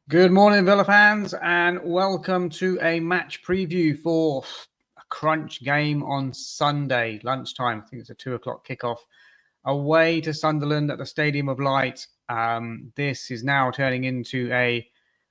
Good morning, Villa fans, and welcome to a match preview for a crunch game on Sunday lunchtime. I think it's a 2 o'clock kickoff away to Sunderland at the Stadium of Light. This is now turning into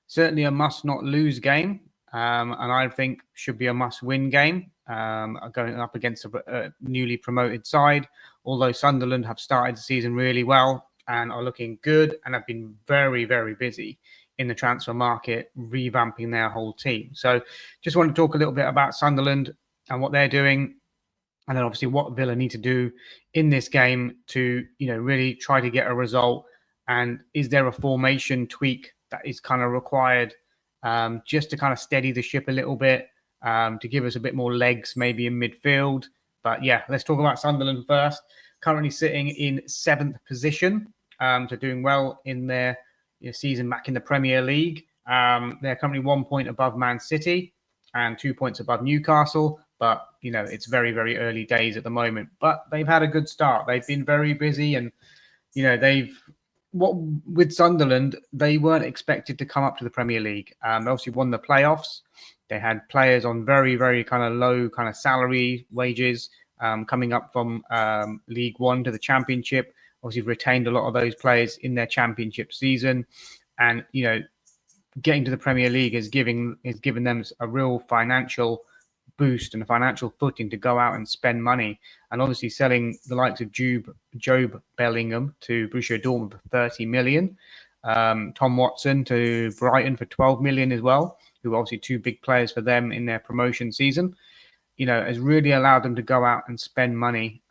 certainly a must-not-lose game, and I think should be a must-win game. Going up against a newly promoted side, although Sunderland have started the season really well and are looking good and have been very, very busy in the transfer market, revamping their whole team. So just want to talk a little bit about Sunderland and what they're doing, and then obviously what Villa need to do in this game to, really try to get a result. And is there a formation tweak that is kind of required just to kind of steady the ship a little bit, to give us a bit more legs maybe in midfield. But yeah, let's talk about Sunderland first. Currently sitting in 7th position, so doing well in their season back in the Premier League. They're currently 1 point above Man City and 2 points above Newcastle. But, it's very, very early days at the moment. But they've had a good start. They've been very busy and, with Sunderland, they weren't expected to come up to the Premier League. They obviously won the playoffs. They had players on very, very kind of low kind of salary wages coming up from League One to the Championship. Obviously retained a lot of those players in their Championship season. And, getting to the Premier League is giving them a real financial boost and a financial footing to go out and spend money. And obviously selling the likes of Job Bellingham to Borussia Dortmund for 30 million, Tom Watson to Brighton for 12 million as well, who are obviously two big players for them in their promotion season, has really allowed them to go out and spend money.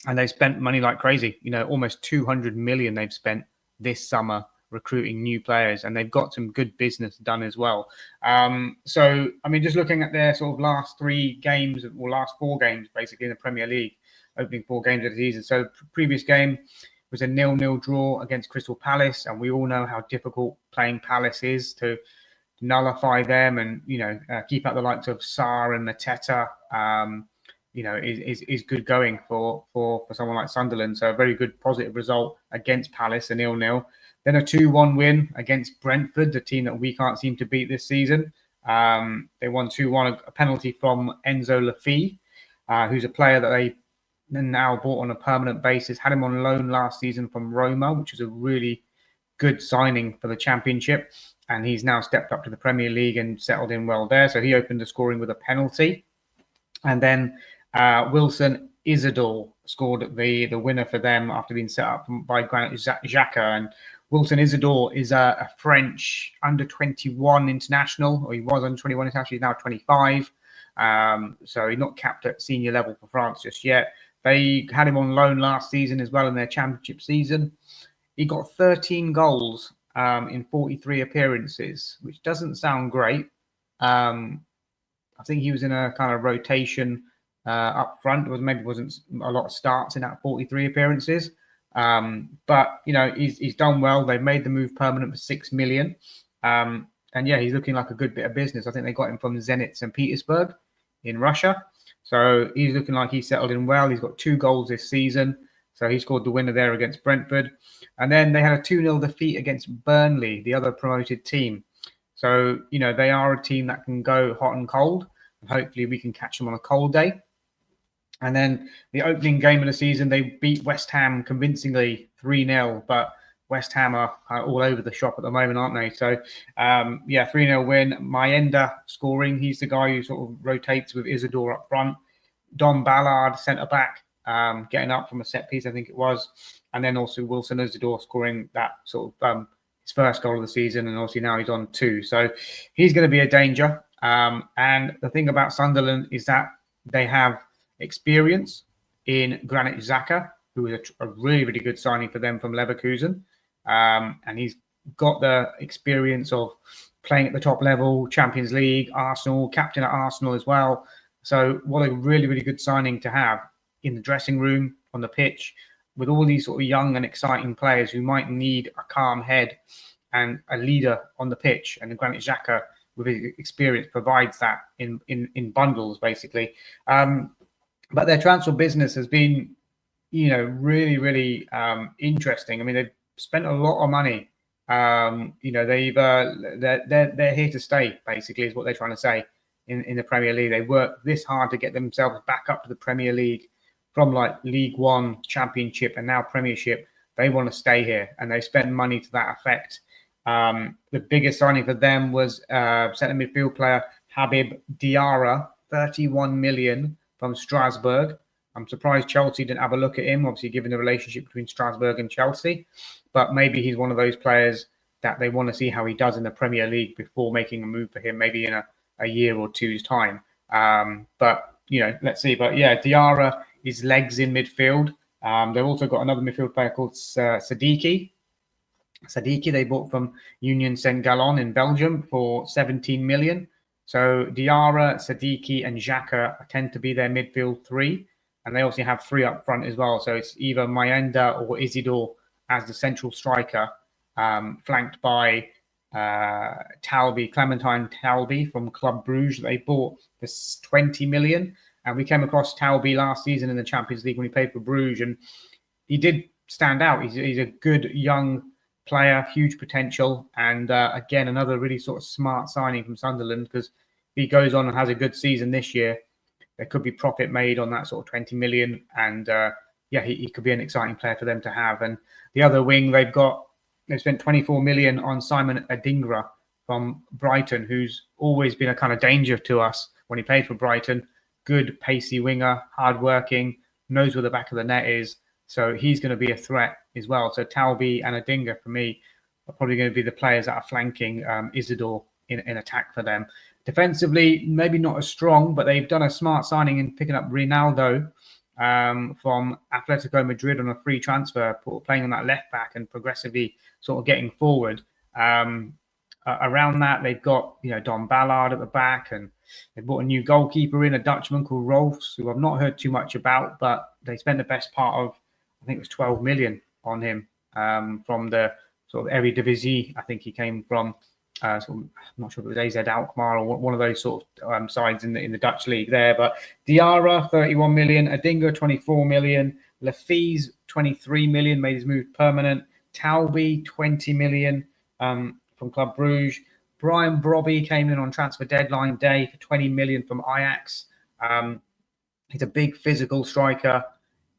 And they spent money like crazy, almost 200 million they've spent this summer recruiting new players, and they've got some good business done as well. So, just looking at their sort of last 3 games, or last 4 games, basically in the Premier League, opening 4 games of the season. So previous game was a 0-0 draw against Crystal Palace, and we all know how difficult playing Palace is to nullify them and, keep out the likes of Sarr and Mateta. Is good going for someone like Sunderland. So a very good positive result against Palace, a 0-0. Then a 2-1 win against Brentford, the team that we can't seem to beat this season. They won 2-1, a penalty from Enzo Laffi, who's a player that they now bought on a permanent basis. Had him on loan last season from Roma, which was a really good signing for the Championship. And he's now stepped up to the Premier League and settled in well there. So he opened the scoring with a penalty. And then Wilson Isidore scored the winner for them after being set up by Granit Xhaka. And Wilson Isidore is a French under-21 international, or he was under-21 international. He's now 25. So he's not capped at senior level for France just yet. They had him on loan last season as well in their Championship season. He got 13 goals in 43 appearances, which doesn't sound great. I think he was in a kind of rotation up front. Maybe wasn't a lot of starts in that 43 appearances. But, he's done well. They've made the move permanent for 6 million. And yeah, he's looking like a good bit of business. I think they got him from Zenit St. Petersburg in Russia. So he's looking like he's settled in well. He's got 2 goals this season. So he scored the winner there against Brentford. And then they had a 2-0 defeat against Burnley, the other promoted team. So, they are a team that can go hot and cold. And hopefully we can catch them on a cold day. And then the opening game of the season, they beat West Ham convincingly 3-0. But West Ham are all over the shop at the moment, aren't they? So, 3-0 win. Mayenda scoring. He's the guy who sort of rotates with Isidore up front. Don Ballard, centre-back, getting up from a set piece, I think it was. And then also Wilson Isidore scoring that sort of his first goal of the season. And obviously now he's on 2. So he's going to be a danger. And the thing about Sunderland is that they have experience in Granit Xhaka, who is a really, really good signing for them from Leverkusen. And he's got the experience of playing at the top level, Champions League, Arsenal, captain at Arsenal as well. So what a really, really good signing to have in the dressing room, on the pitch, with all these sort of young and exciting players who might need a calm head and a leader on the pitch. And Granit Xhaka, with his experience, provides that in bundles, basically. But their transfer business has been, really, really interesting. They've spent a lot of money They're here to stay. Basically, is what they're trying to say in the Premier League. They work this hard to get themselves back up to the Premier League from like League One, Championship, and now Premiership. They want to stay here, and they spend money to that effect. The biggest signing for them was centre midfield player Habib Diarra, 31 million from Strasbourg. I'm surprised Chelsea didn't have a look at him, obviously given the relationship between Strasbourg and Chelsea. But maybe he's one of those players that they want to see how he does in the Premier League before making a move for him, maybe in a year or two's time. But let's see. But yeah, Diarra is legs in midfield. They've also got another midfield player called Sadiki. They bought from Union Saint-Gallen in Belgium for 17 million. So Diarra, Sadiki, and Xhaka tend to be their midfield three. And they also have three up front as well. So it's either Mayenda or Isidore as the central striker, flanked by Clementine Talbi from Club Brugge. They bought for 20 million. And we came across Talbi last season in the Champions League when he played for Bruges. And he did stand out. He's a good young player, huge potential. And again, another really sort of smart signing from Sunderland, because if he goes on and has a good season this year, there could be profit made on that sort of 20 million. And he could be an exciting player for them to have. And the other wing, they've spent 24 million on Simon Adingra from Brighton, who's always been a kind of danger to us when he played for Brighton. Good, pacey winger, hardworking, knows where the back of the net is. So he's going to be a threat as well. So Talbi and Adingra, for me, are probably going to be the players that are flanking Isidore in attack for them. Defensively, maybe not as strong, but they've done a smart signing in picking up Ronaldo from Atletico Madrid on a free transfer, playing on that left back and progressively sort of getting forward. Around that, they've got Don Ballard at the back, and they brought a new goalkeeper in, a Dutchman called Rolfs, who I've not heard too much about, but they spent the best part of, I think it was 12 million on him from the sort of Eredivisie. I think he came from, I'm not sure if it was AZ Alkmaar or one of those sort of sides in the Dutch league there. But Diarra, 31 million, Adingra, 24 million, Lafise, 23 million, made his move permanent, Talbi, 20 million from Club Brugge. Brian Brobby came in on transfer deadline day for 20 million from Ajax. He's a big physical striker.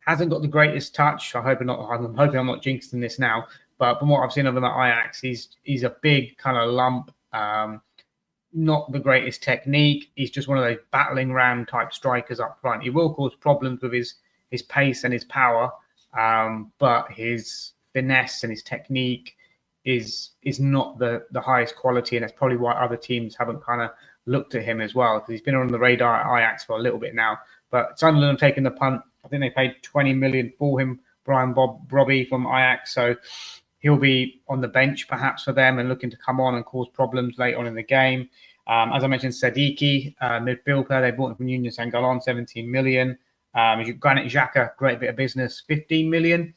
Hasn't got the greatest touch. I'm hoping I'm not jinxing this now. But from what I've seen of him at Ajax, he's a big kind of lump. Not the greatest technique. He's just one of those battling ram type strikers up front. He will cause problems with his pace and his power, but his finesse and his technique is not the highest quality, and that's probably why other teams haven't kind of looked at him as well, because he's been on the radar at Ajax for a little bit now. But Sunderland have taken the punt. I think they paid 20 million for him, Brian Brobby from Ajax. So he'll be on the bench perhaps for them and looking to come on and cause problems late on in the game. As I mentioned, Sadiki, midfield player, they bought him from Union Saint-Gallen, 17 million. Granit Xhaka, great bit of business, 15 million.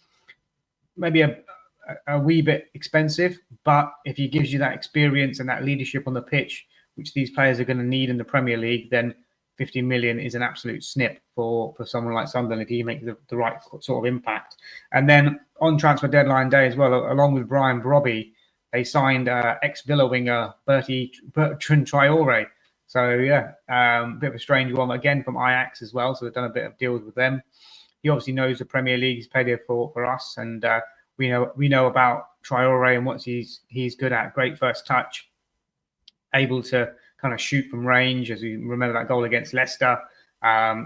Maybe a wee bit expensive, but if he gives you that experience and that leadership on the pitch, which these players are going to need in the Premier League, then 50 million is an absolute snip for someone like Sunderland if he makes the right sort of impact. And then on transfer deadline day as well, along with Brian Brobby, they signed ex-Villa winger Bertrand Traore. So yeah, bit of a strange one again from Ajax as well. So they've done a bit of deals with them. He obviously knows the Premier League. He's played here for us, and we know about Traore and what he's good at. Great first touch, able to kind of shoot from range, as you remember that goal against Leicester.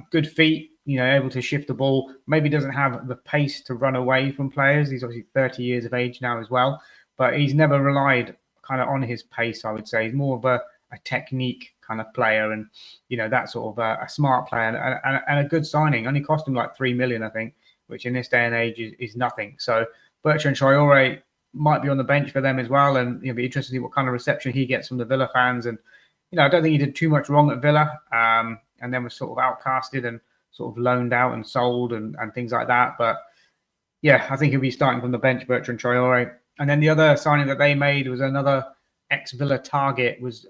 Good feet, able to shift the ball. Maybe doesn't have the pace to run away from players. He's obviously 30 years of age now as well, but he's never relied kind of on his pace, I would say. He's more of a technique kind of player, and that sort of a smart player and a good signing. Only cost him like 3 million, I think, which in this day and age is nothing. So Bertrand Traore might be on the bench for them as well, and it'll be interesting to see what kind of reception he gets from the Villa fans. And I don't think he did too much wrong at Villa, and then was sort of outcasted and sort of loaned out and sold and things like that. But yeah, I think he'll be starting from the bench, Bertrand Traore. And then the other signing that they made was another ex-Villa target, was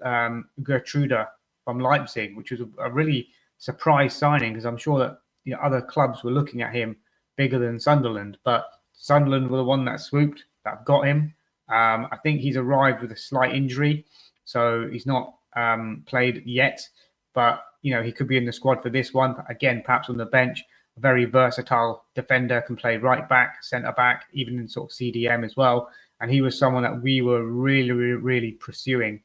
Gertruda from Leipzig, which was a really surprise signing, because I'm sure that other clubs were looking at him bigger than Sunderland, but Sunderland were the one that swooped, that got him. I think he's arrived with a slight injury, so he's not played yet. But he could be in the squad for this one. Again, perhaps on the bench. A very versatile defender, can play right back, centre back, even in sort of CDM as well. And he was someone that we were really, really, really pursuing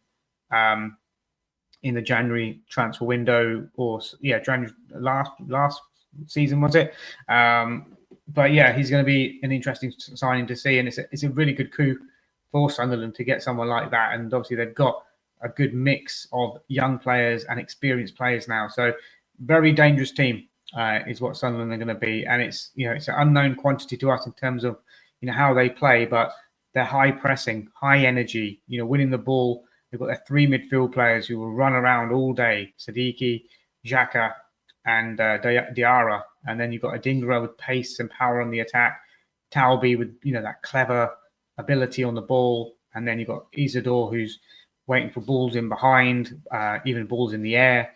in the January transfer window, or January last season, was it? But yeah, he's going to be an interesting signing to see, and it's a really good coup for Sunderland to get someone like that. And obviously they've got a good mix of young players and experienced players now. So very dangerous team is what Sunderland are going to be, and it's it's an unknown quantity to us in terms of how they play, but they're high pressing, high energy, winning the ball. They've got their 3 midfield players who will run around all day: Siddiqui, Xhaka, and Diarra. And then you've got a Digne with pace and power on the attack, Talby with that clever ability on the ball, and then you've got Isidore, who's waiting for balls in behind, even balls in the air.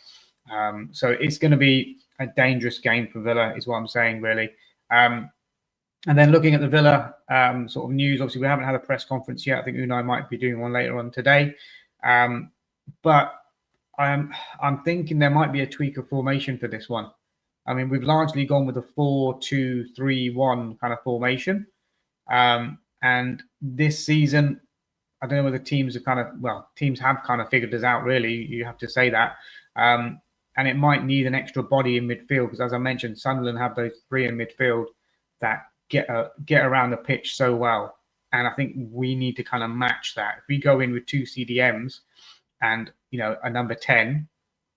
So it's going to be a dangerous game for Villa, is what I'm saying, really. And then looking at the Villa sort of news, obviously we haven't had a press conference yet. I think Unai might be doing one later on today. But I'm thinking there might be a tweak of formation for this one. I mean, we've largely gone with a 4-2-3-1 kind of formation. And this season, I don't know whether teams have kind of figured this out, really. You have to say that. And it might need an extra body in midfield, because as I mentioned, Sunderland have those 3 in midfield that get around the pitch so well. And I think we need to kind of match that. If we go in with 2 CDMs and, a number 10,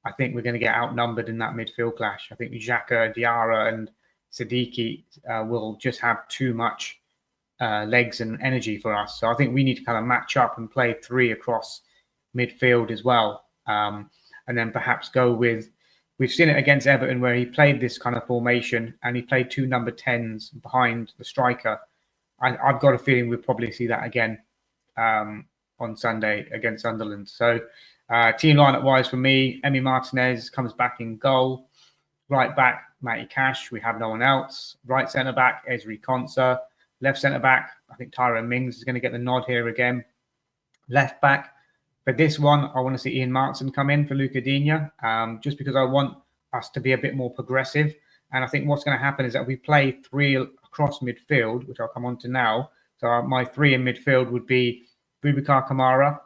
I think we're going to get outnumbered in that midfield clash. I think Xhaka, Diarra and Siddiqui will just have too much legs and energy for us. So I think we need to kind of match up and play 3 across midfield as well. And then perhaps go with, we've seen it against Everton where he played this kind of formation and he played 2 number 10s behind the striker. I've got a feeling we'll probably see that again on Sunday against Sunderland. So team lineup wise for me, Emi Martinez comes back in goal. Right back, Matty Cash. We have no one else. Right centre back, Ezri Konsa. Left centre back, I think Tyrone Mings is going to get the nod here again. Left back, for this one, I want to see Ian Maatsen come in for Luca Digne, just because I want us to be a bit more progressive. And I think what's going to happen is that we play 3 across midfield, which I'll come on to now. So my 3 in midfield would be Boubacar Kamara,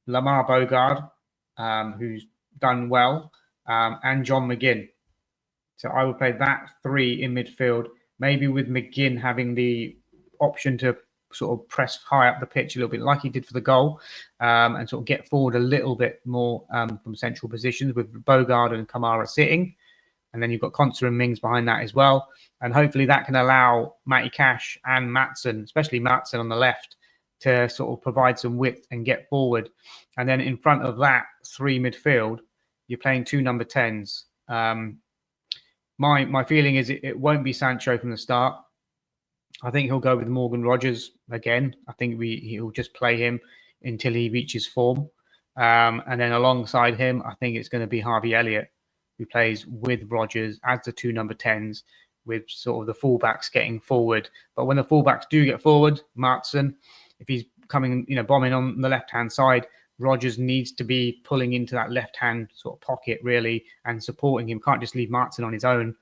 Lamar Bogard, who's done well, and John McGinn. So I would play that 3 in midfield, maybe with McGinn having the option to sort of press high up the pitch a little bit like he did for the goal, and sort of get forward a little bit more from central positions, with Bogard and Kamara sitting. And then you've got Konsa and Mings behind that as well. And hopefully that can allow Matty Cash and Maatsen, especially Maatsen on the left, to sort of provide some width and get forward. And then in front of that 3 midfield, you're playing 2 number 10s. My feeling is it won't be Sancho from the start. I think he'll go with Morgan Rogers again. I think he'll just play him until he reaches form. And then alongside him, I think it's going to be Harvey Elliott, who plays with Rogers as the 2 number 10s, with sort of the fullbacks getting forward. But when the fullbacks do get forward, Maatsen, if he's coming, bombing on the left-hand side, Rogers needs to be pulling into that left-hand sort of pocket, really, and supporting him. Can't just leave Maatsen on his own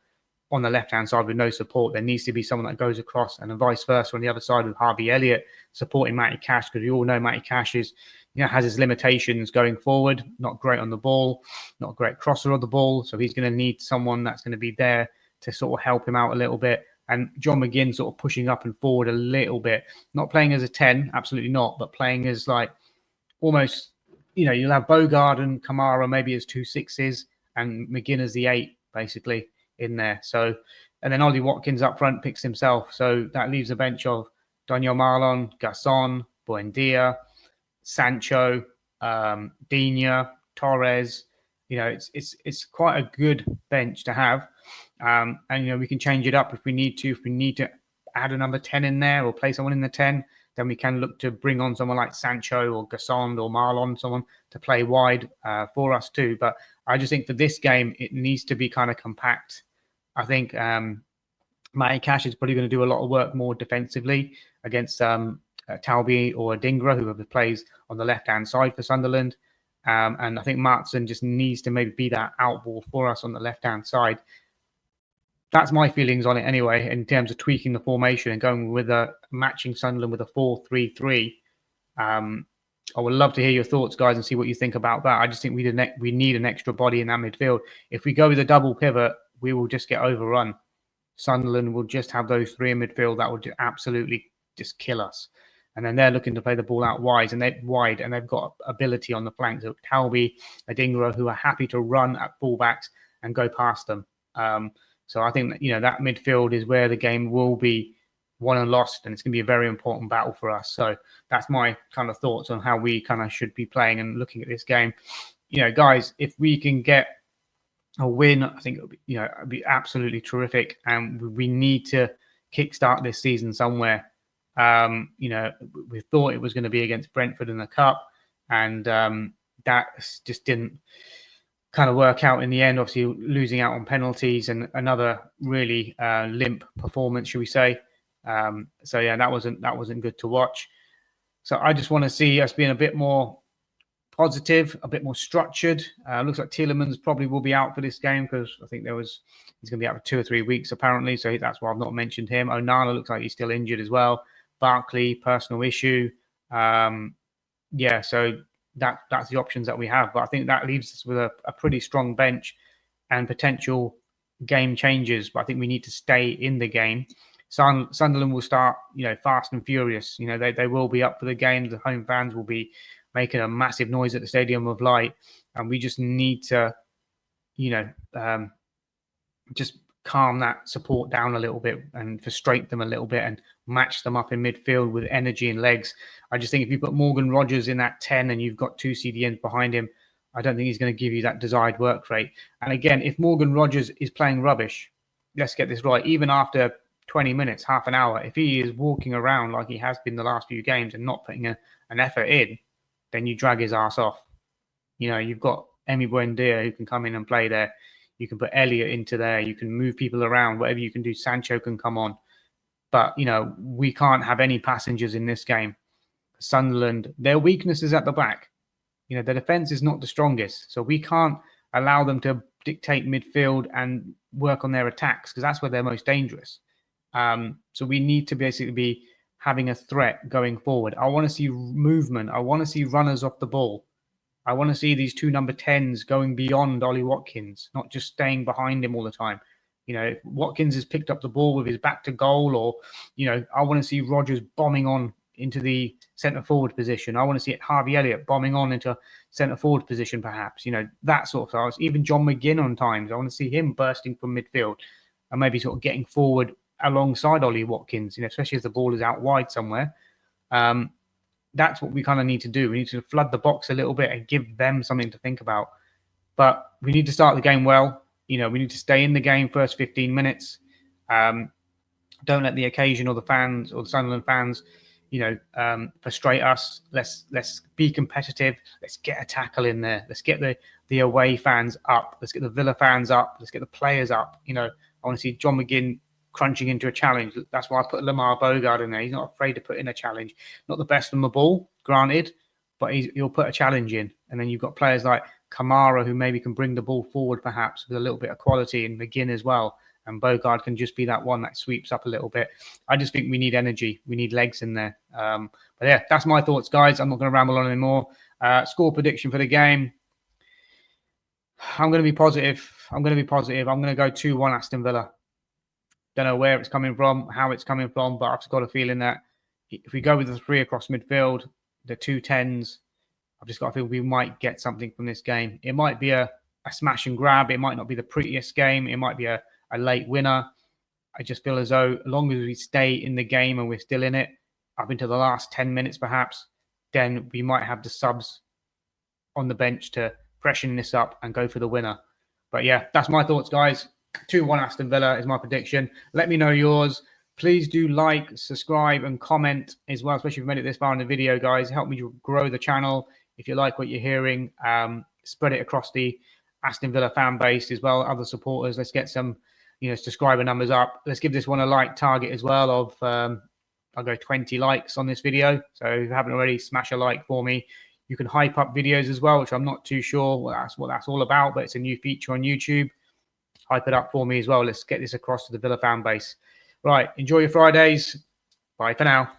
on the left-hand side with no support. There needs to be someone that goes across, and vice versa on the other side with Harvey Elliott supporting Matty Cash, because we all know Matty Cash is, has his limitations going forward, not great on the ball, not a great crosser of the ball. So he's going to need someone that's going to be there to sort of help him out a little bit. And John McGinn sort of pushing up and forward a little bit, not playing as a 10, absolutely not, but playing as like almost, you'll have Bogard and Kamara maybe as 2 6s and McGinn as the 8, basically, in there. So, and then Ollie Watkins up front picks himself. So that leaves a bench of Daniel Marlon, Gasson, Buendia, Sancho, Digne, Torres. It's quite a good bench to have. And we can change it up if we need to. If we need to add a number 10 in there or play someone in the 10, then we can look to bring on someone like Sancho or Gasson or Marlon, someone to play wide for us too. But I just think for this game, it needs to be kind of compact. I think Matty Cash is probably going to do a lot of work more defensively against Talby or Digne, whoever plays on the left-hand side for Sunderland. And I think Maatsen just needs to maybe be that outball for us on the left-hand side. That's my feelings on it anyway, in terms of tweaking the formation and going with matching Sunderland with a 4-3-3. I would love to hear your thoughts, guys, and see what you think about that. I just think we need an extra body in that midfield. If we go with a double pivot, we will just get overrun. Sunderland will just have those three in midfield that will absolutely just kill us. And then they're looking to play the ball out wide, and they've got ability on the flanks. So Talby, Digne, who are happy to run at fullbacks and go past them. So I think that midfield is where the game will be won and lost, and it's going to be a very important battle for us. So that's my kind of thoughts on how we kind of should be playing and looking at this game. Guys, if we can get a win, I think it'd be absolutely terrific, and we need to kickstart this season somewhere. We thought it was going to be against Brentford in the cup, and that just didn't kind of work out in the end. Obviously, losing out on penalties and another really limp performance, should we say? So yeah, that wasn't good to watch. So I just want to see us being a bit more positive, a bit more structured. Looks like Tielemans probably will be out for this game, because I think he's going to be out for 2 or 3 weeks apparently. So that's why I've not mentioned him. Onana looks like he's still injured as well. Barkley, personal issue. So that's the options that we have. But I think that leaves us with a pretty strong bench and potential game changes. But I think we need to stay in the game. Sunderland will start, fast and furious. They will be up for the game. The home fans will be making a massive noise at the Stadium of Light, and we just need to, just calm that support down a little bit and frustrate them a little bit and match them up in midfield with energy and legs. I just think if you put Morgan Rogers in that 10 and you've got 2 CDMs behind him, I don't think he's going to give you that desired work rate. And again, if Morgan Rogers is playing rubbish, let's get this right, even after 20 minutes, half an hour, if he is walking around like he has been the last few games and not putting an effort in, then you drag his ass off. You've got Emi Buendia who can come in and play there. You can put Elliott into there. You can move people around. Whatever you can do, Sancho can come on. But, we can't have any passengers in this game. Sunderland, their weakness is at the back. Their defence is not the strongest. So we can't allow them to dictate midfield and work on their attacks, because that's where they're most dangerous. So we need to basically be having a threat going forward. I want to see movement. I want to see runners off the ball. I want to see these 2 number 10s going beyond Ollie Watkins, not just staying behind him all the time. If Watkins has picked up the ball with his back to goal, or, I want to see Rogers bombing on into the centre forward position. I want to see Harvey Elliott bombing on into centre forward position, perhaps, that sort of stuff. Even John McGinn on times. I want to see him bursting from midfield and maybe sort of getting forward alongside Ollie Watkins, especially if the ball is out wide somewhere. That's what we kind of need to do. We need to flood the box a little bit and give them something to think about. But we need to start the game well. We need to stay in the game first 15 minutes. Don't let the occasion or the fans or the Sunderland fans, frustrate us. Let's be competitive. Let's get a tackle in there. Let's get the away fans up. Let's get the Villa fans up. Let's get the players up. I want to see John McGinn crunching into a challenge. That's why I put Lamar Bogard in there. He's not afraid to put in a challenge. Not the best on the ball, granted, but he'll put a challenge in. And then you've got players like Kamara, who maybe can bring the ball forward, perhaps, with a little bit of quality, and McGinn as well. And Bogard can just be that one that sweeps up a little bit. I just think we need energy. We need legs in there. But yeah, that's my thoughts, guys. I'm not going to ramble on anymore. Score prediction for the game. I'm going to be positive. I'm going to go 2-1 Aston Villa. Don't know where it's coming from, how it's coming from, but I've just got a feeling that if we go with the 3 across midfield, the 2 10s, I've just got a feeling we might get something from this game. It might be a smash and grab. It might not be the prettiest game. It might be a late winner. I just feel as though as long as we stay in the game and we're still in it, up into the last 10 minutes perhaps, then we might have the subs on the bench to freshen this up and go for the winner. But yeah, that's my thoughts, guys. 2-1 Aston Villa is my prediction. Let me know yours. Please do like, subscribe, and comment as well, especially if you've made it this far in the video, guys. Help me grow the channel. If you like what you're hearing, spread it across the Aston Villa fan base as well, other supporters. Let's get some, subscriber numbers up. Let's give this one a like target as well of I'll go 20 likes on this video. So if you haven't already, smash a like for me. You can hype up videos as well, which I'm not too sure what that's all about, but it's a new feature on YouTube. Hype it up for me as well. Let's get this across to the Villa fan base. Right, enjoy your Fridays. Bye for now.